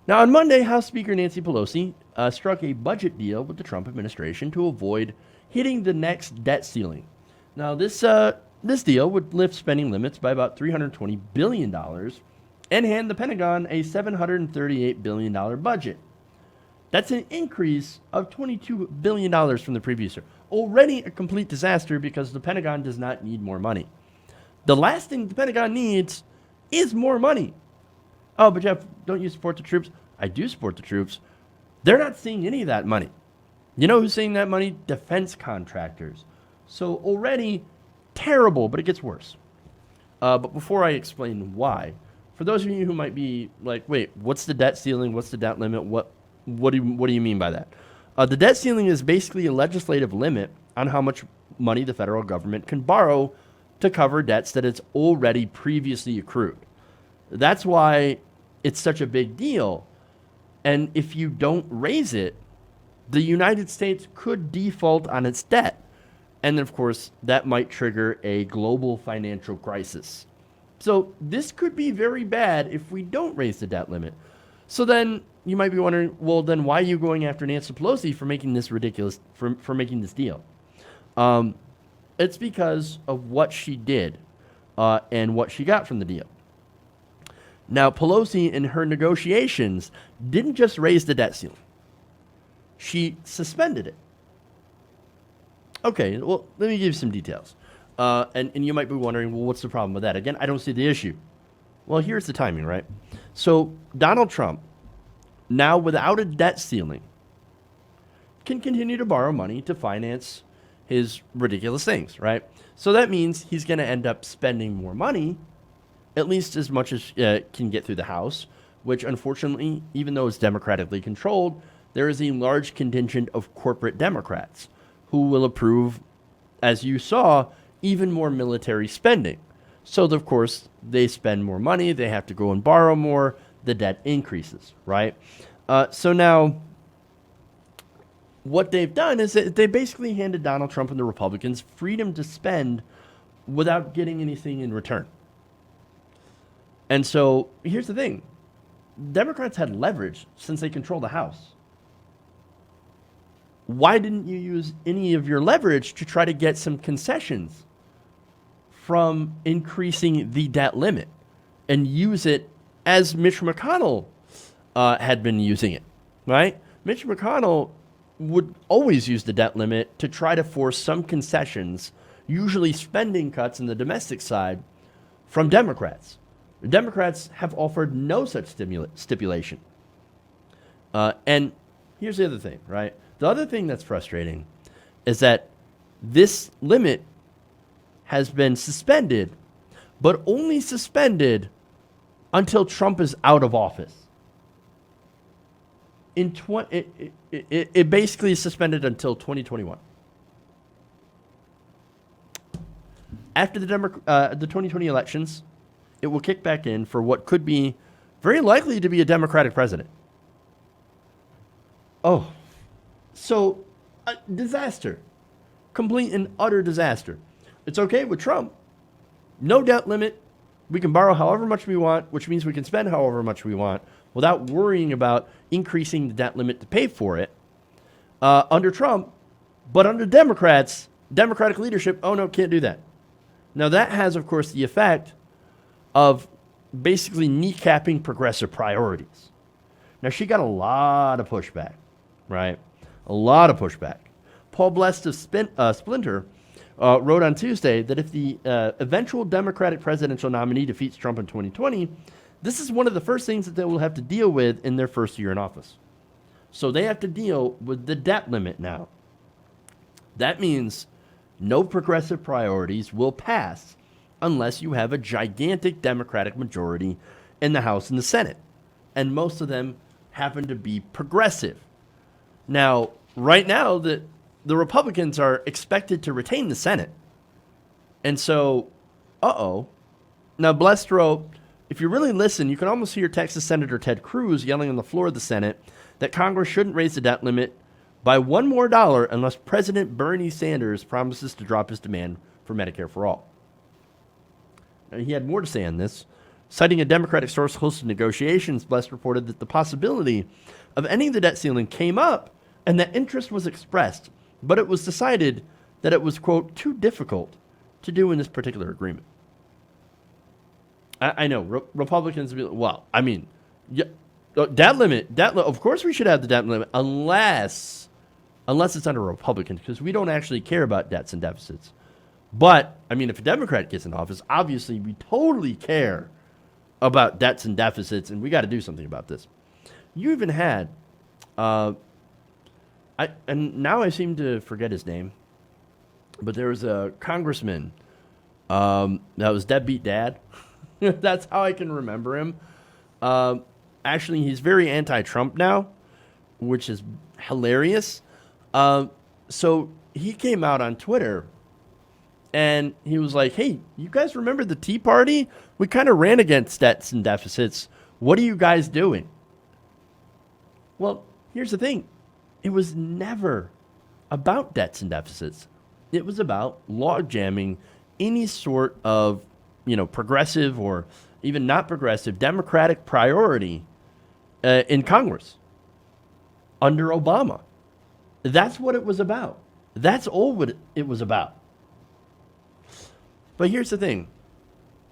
Now, on Monday, House Speaker Nancy Pelosi struck a budget deal with the Trump administration to avoid hitting the next debt ceiling. Now, this deal would lift spending limits by about $320 billion and hand the Pentagon a $738 billion budget. That's an increase of $22 billion from the previous year. Already a complete disaster because the Pentagon does not need more money. The last thing the Pentagon needs is more money. Oh, but Jeff, don't you support the troops? I do support the troops. They're not seeing any of that money. You know who's seeing that money? Defense contractors. So already terrible, but it gets worse. But before I explain why, for those of you who might be like, wait, what's the debt ceiling? What's the debt limit? What do you mean by that? The debt ceiling is basically a legislative limit on how much money the federal government can borrow to cover debts that it's already previously accrued. That's why it's such a big deal. And if you don't raise it, the United States could default on its debt. And of course, that might trigger a global financial crisis. So this could be very bad if we don't raise the debt limit. So then you might be wondering, well, then why are you going after Nancy Pelosi for making this ridiculous, for making this deal? It's because of what she did and what she got from the deal. Now, Pelosi, in her negotiations, didn't just raise the debt ceiling. She suspended it. Okay, well, let me give you some details. And you might be wondering, well, what's the problem with that? Again, I don't see the issue. Well, here's the timing, right? So Donald Trump, now without a debt ceiling, can continue to borrow money to finance his ridiculous things, right? So that means he's going to end up spending more money, at least as much as can get through the House, which unfortunately, even though it's democratically controlled, there is a large contingent of corporate Democrats who will approve, as you saw, even more military spending. So, of course, they spend more money, they have to go and borrow more, the debt increases, right? So now, what they've done is that they basically handed Donald Trump and the Republicans freedom to spend without getting anything in return. And so, here's the thing. Democrats had leverage since they control the House. Why didn't you use any of your leverage to try to get some concessions from increasing the debt limit and use it as Mitch McConnell had been using it, right? Mitch McConnell would always use the debt limit to try to force some concessions, usually spending cuts on the domestic side, from Democrats. The Democrats have offered no such stipulation. And here's the other thing, right? The other thing that's frustrating is that this limit has been suspended, but only suspended until Trump is out of office. It basically is suspended until 2021. After the 2020 elections, it will kick back in for what could be very likely to be a Democratic president. Oh, so a disaster. Complete and utter disaster. It's okay with Trump. No debt limit. We can borrow however much we want, which means we can spend however much we want without worrying about increasing the debt limit to pay for it under Trump. But under Democratic leadership, oh no, can't do that. Now that has, of course, the effect of basically kneecapping progressive priorities. Now she got a lot of pushback, right? A lot of pushback. Paul Blest of Splinter wrote on Tuesday that if the eventual Democratic presidential nominee defeats Trump in 2020, this is one of the first things that they will have to deal with in their first year in office. So they have to deal with the debt limit now. That means no progressive priorities will pass unless you have a gigantic Democratic majority in the House and the Senate. And most of them happen to be progressive. Now, right now, the Republicans are expected to retain the Senate. And so, Now, Blest wrote, if you really listen, you can almost hear Texas Senator Ted Cruz yelling on the floor of the Senate that Congress shouldn't raise the debt limit by $1 more unless President Bernie Sanders promises to drop his demand for Medicare for all. Now, he had more to say on this. Citing a Democratic source close to negotiations, Bless reported that the possibility of ending the debt ceiling came up and that interest was expressed, but it was decided that it was, quote, too difficult to do in this particular agreement. I know Republicans will be, well, I mean, yeah, debt limit, of course we should have the debt limit unless it's under Republicans, because we don't actually care about debts and deficits. But, I mean, if a Democrat gets in office, obviously we totally care about debts and deficits, and we got to do something about this. You even had, and now I seem to forget his name, but there was a congressman that was Deadbeat Dad. That's how I can remember him. Actually, he's very anti-Trump now, which is hilarious. So he came out on Twitter and he was like, hey, you guys remember the Tea Party? We kind of ran against debts and deficits. What are you guys doing? Well, here's the thing. It was never about debts and deficits. It was about log jamming any sort of, progressive or even not progressive Democratic priority in Congress under Obama. That's what it was about. That's all what it was about. But here's the thing.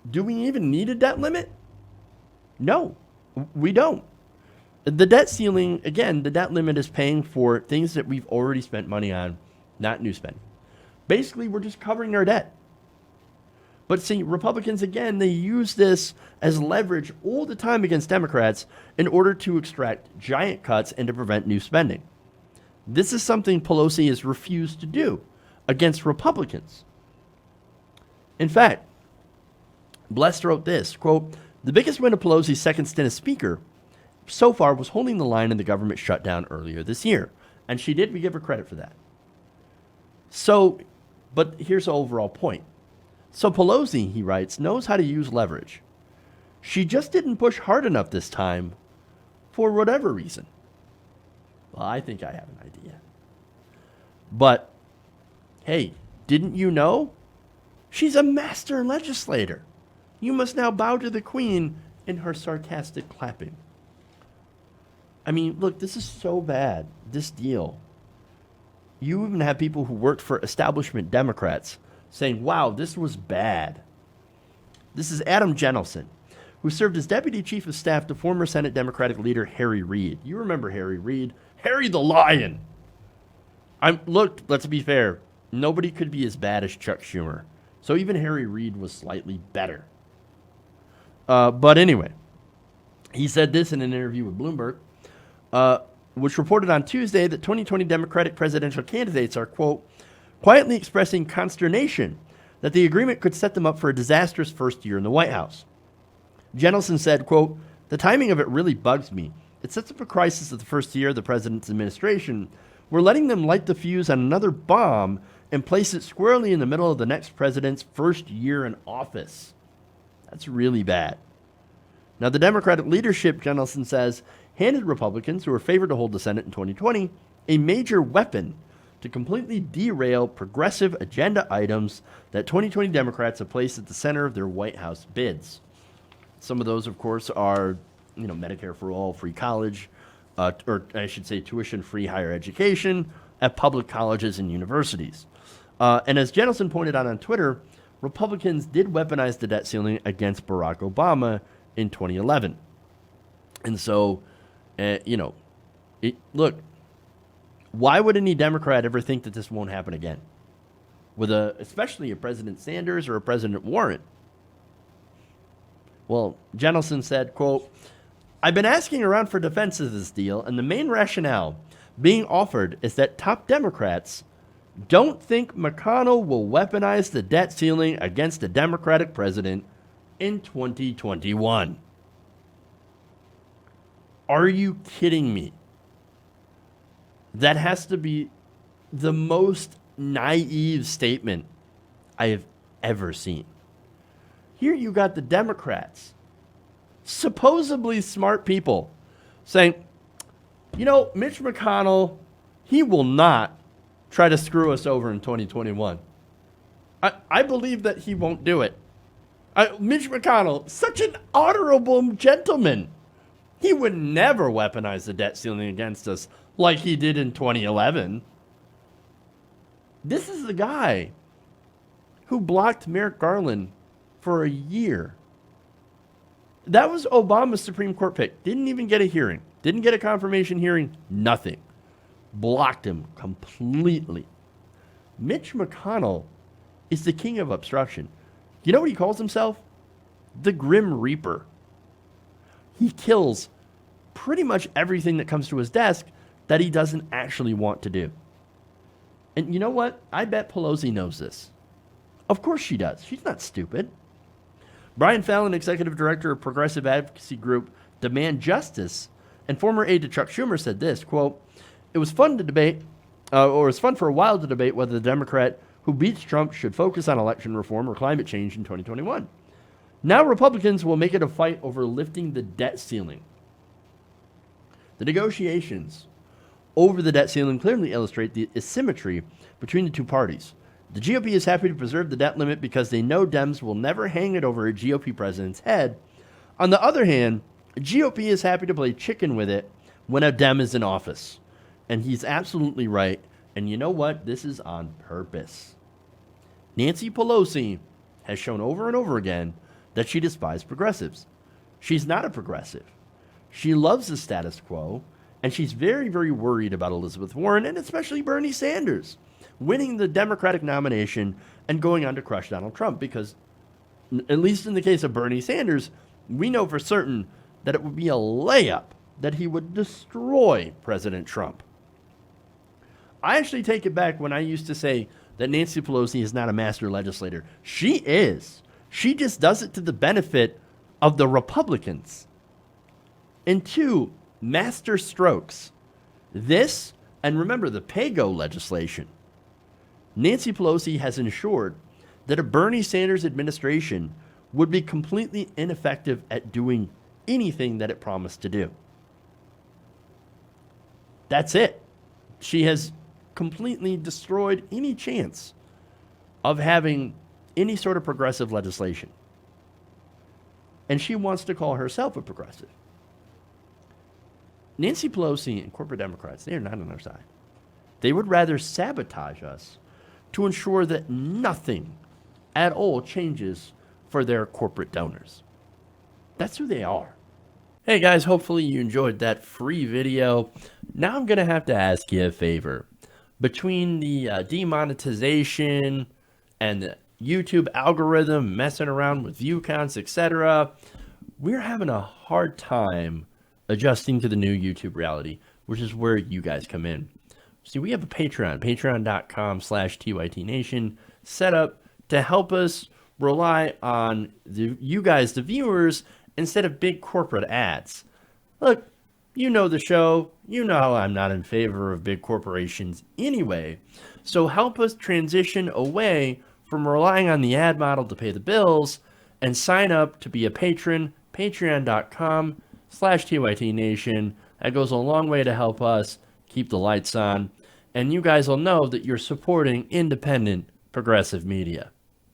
Do we even need a debt limit? No, we don't. The debt ceiling, again, the debt limit is paying for things that we've already spent money on, not new spending. Basically, we're just covering our debt. But see, Republicans, again, they use this as leverage all the time against Democrats in order to extract giant cuts and to prevent new spending. This is something Pelosi has refused to do against Republicans. In fact, Blessed wrote this, quote, the biggest win of Pelosi's second stint as Speaker so far was holding the line in the government shutdown earlier this year. And she did, we give her credit for that. So, but here's the overall point. So Pelosi, he writes, knows how to use leverage. She just didn't push hard enough this time for whatever reason. Well, I think I have an idea. But, hey, didn't you know? She's a master legislator. You must now bow to the queen in her sarcastic clapping. I mean, look, this is so bad, this deal. You even have people who worked for establishment Democrats saying, wow, this was bad. This is Adam Jenelson, who served as deputy chief of staff to former Senate Democratic leader Harry Reid. You remember Harry Reid? Harry the Lion. Look, let's be fair. Nobody could be as bad as Chuck Schumer. So even Harry Reid was slightly better. But anyway, he said this in an interview with Bloomberg, which reported on Tuesday that 2020 Democratic presidential candidates are, quote, quietly expressing consternation that the agreement could set them up for a disastrous first year in the White House. Jenelson said, quote, the timing of it really bugs me. It sets up a crisis of the first year of the president's administration. We're letting them light the fuse on another bomb and place it squarely in the middle of the next president's first year in office. That's really bad. Now, the Democratic leadership, Jenelson says, handed Republicans, who were favored to hold the Senate in 2020, a major weapon to completely derail progressive agenda items that 2020 Democrats have placed at the center of their White House bids. Some of those, of course, are, Medicare for all, free college, or I should say tuition-free higher education at public colleges and universities. And as Jenelson pointed out on Twitter, Republicans did weaponize the debt ceiling against Barack Obama in 2011. And so, look, why would any Democrat ever think that this won't happen again? With especially a President Sanders or a President Warren? Well, Jenelson said, quote, I've been asking around for defense of this deal, and the main rationale being offered is that top Democrats don't think McConnell will weaponize the debt ceiling against a Democratic president in 2021. Are you kidding me? That has to be the most naive statement I have ever seen. Here you got the Democrats, supposedly smart people, saying, Mitch McConnell, he will not try to screw us over in 2021. I believe that he won't do it. Mitch McConnell, such an honorable gentleman. He would never weaponize the debt ceiling against us like he did in 2011. This is the guy who blocked Merrick Garland for a year. That was Obama's Supreme Court pick. Didn't even get a hearing. Didn't get a confirmation hearing. Nothing. Blocked him completely. Mitch McConnell is the king of obstruction. You know what he calls himself? The Grim Reaper. He kills pretty much everything that comes to his desk that he doesn't actually want to do. And you know what? I bet Pelosi knows this. Of course she does. She's not stupid. Brian Fallon, executive director of progressive advocacy group Demand Justice, and former aide to Chuck Schumer said this, quote, it was fun for a while to debate whether the Democrat who beats Trump should focus on election reform or climate change in 2021. Now Republicans will make it a fight over lifting the debt ceiling. The negotiations over the debt ceiling clearly illustrate the asymmetry between the two parties. The GOP is happy to preserve the debt limit because they know Dems will never hang it over a GOP president's head. On the other hand, GOP is happy to play chicken with it when a Dem is in office. And he's absolutely right. And you know what? This is on purpose. Nancy Pelosi has shown over and over again that she despises progressives. She's not a progressive. She loves the status quo, and she's very, very worried about Elizabeth Warren and especially Bernie Sanders winning the Democratic nomination and going on to crush Donald Trump because, at least in the case of Bernie Sanders, we know for certain that it would be a layup that he would destroy President Trump. I actually take it back when I used to say that Nancy Pelosi is not a master legislator. She is. She just does it to the benefit of the Republicans. And two, master strokes. This, and remember the PAYGO legislation. Nancy Pelosi has ensured that a Bernie Sanders administration would be completely ineffective at doing anything that it promised to do. That's it. She has completely destroyed any chance of having any sort of progressive legislation. And she wants to call herself a progressive. Nancy Pelosi and corporate Democrats, they are not on our side. They would rather sabotage us to ensure that nothing at all changes for their corporate donors. That's who they are. Hey guys, hopefully you enjoyed that free video. Now I'm going to have to ask you a favor. Between the demonetization and the YouTube algorithm messing around with view counts, etc., we're having a hard time adjusting to the new YouTube reality, which is where you guys come in. See, we have a Patreon, patreon.com/TYTNation, set up to help us rely on you guys, the viewers, instead of big corporate ads. Look, you know the show. You know how I'm not in favor of big corporations anyway. So help us transition away from relying on the ad model to pay the bills and sign up to be a patron, patreon.com/TYTNation. That goes a long way to help us keep the lights on. And you guys will know that you're supporting independent progressive media.